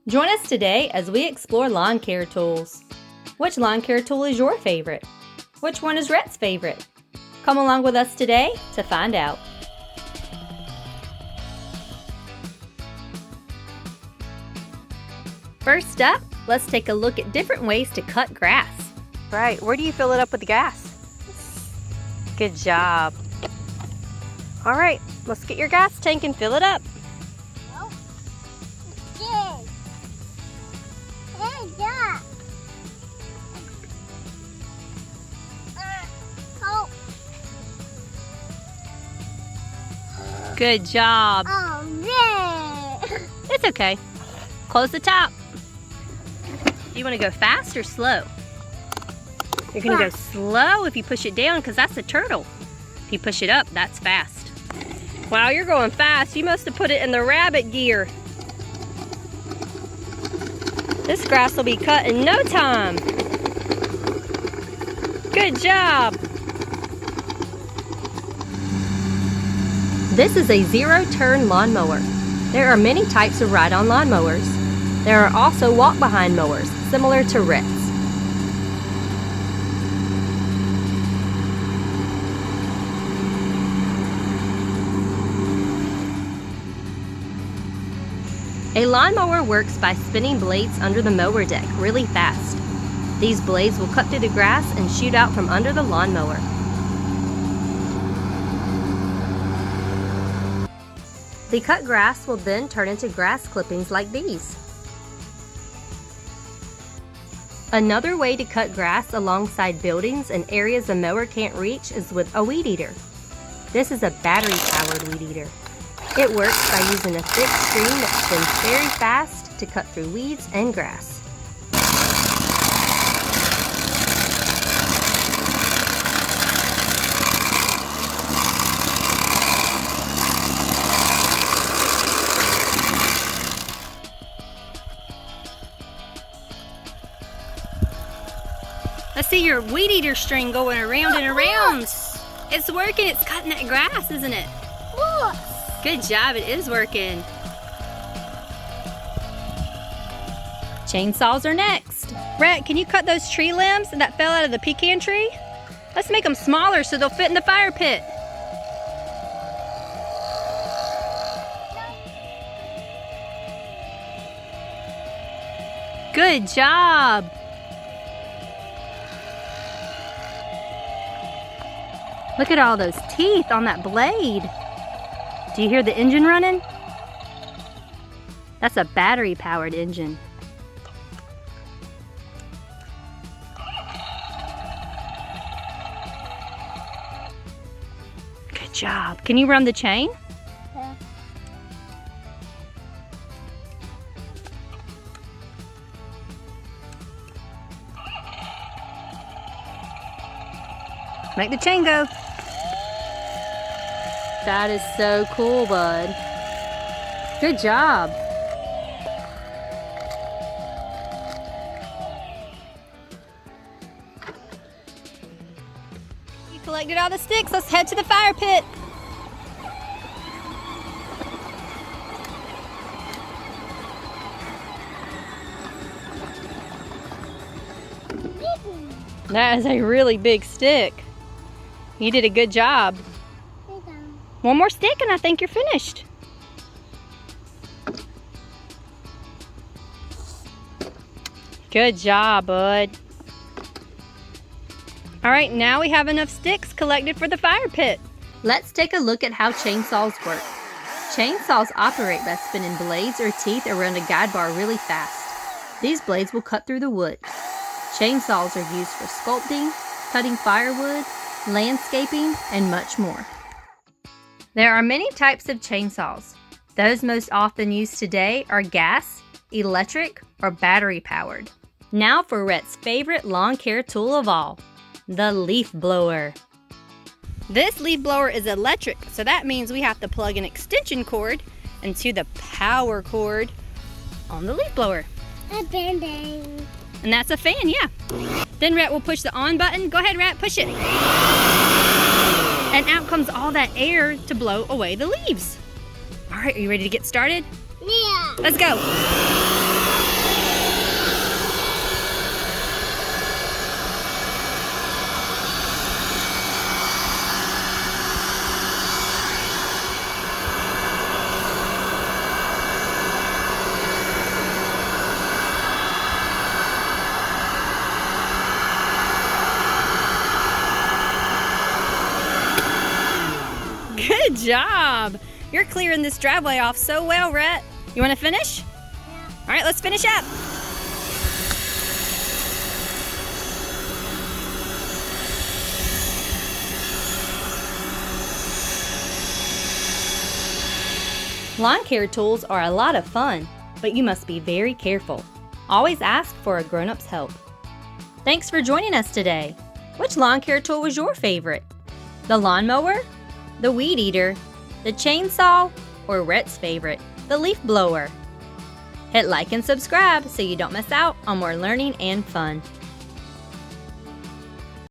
Join us today as we explore lawn care tools. Which lawn care tool is your favorite? Which one is Rhett's favorite? Come along with us today to find out. First up, let's take a look at different ways to cut grass. Right, where do you fill it up with gas? Good job. All right, let's get your gas tank and fill it up. Good job. Oh, man. It's okay. Close the top. You want to go fast or slow? You're going to go slow if you push it down because that's a turtle. If you push it up, that's fast. Wow, you're going fast. You must have put it in the rabbit gear. This grass will be cut in no time. Good job. This is a zero-turn lawnmower. There are many types of ride-on lawnmowers. There are also walk-behind mowers, similar to Rhett's. A lawnmower works by spinning blades under the mower deck really fast. These blades will cut through the grass and shoot out from under the lawnmower. The cut grass will then turn into grass clippings like these. Another way to cut grass alongside buildings and areas a mower can't reach is with a weed eater. This is a battery-powered weed eater. It works by using a thick string that spins very fast to cut through weeds and grass. I see your weed eater string going around and around. It's working. It's cutting that grass, isn't it? Look. Good job. It is working. Chainsaws are next. Rhett, can you cut those tree limbs that fell out of the pecan tree? Let's make them smaller so they'll fit in the fire pit. Good job. Look at all those teeth on that blade. Do you hear the engine running? That's a battery-powered engine. Good job. Can you run the chain? Yeah. Make the chain go. That is so cool, bud. Good job. You collected all the sticks. Let's head to the fire pit. That is a really big stick. You did a good job. One more stick and I think you're finished. Good job, bud. All right, now we have enough sticks collected for the fire pit. Let's take a look at how chainsaws work. Chainsaws operate by spinning blades or teeth around a guide bar really fast. These blades will cut through the wood. Chainsaws are used for sculpting, cutting firewood, landscaping, and much more. There are many types of chainsaws. Those most often used today are gas, electric, or battery powered. Now for Rhett's favorite lawn care tool of all, the leaf blower. This leaf blower is electric, so that means we have to plug an extension cord into the power cord on the leaf blower. A band-aid. And that's a fan, yeah. Then Rhett will push the on button. Go ahead, Rhett, push it. And out comes all that air to blow away the leaves. All right, are you ready to get started? Yeah. Let's go. job! You're clearing this driveway off so well, Rhett. You want to finish? Yeah. All right, let's finish up. Lawn care tools are a lot of fun, but you must be very careful. Always ask for a grown-up's help. Thanks for joining us today. Which lawn care tool was your favorite? The lawnmower, the weed eater, the chainsaw, or Rhett's favorite, the leaf blower? Hit like and subscribe so you don't miss out on more learning and fun.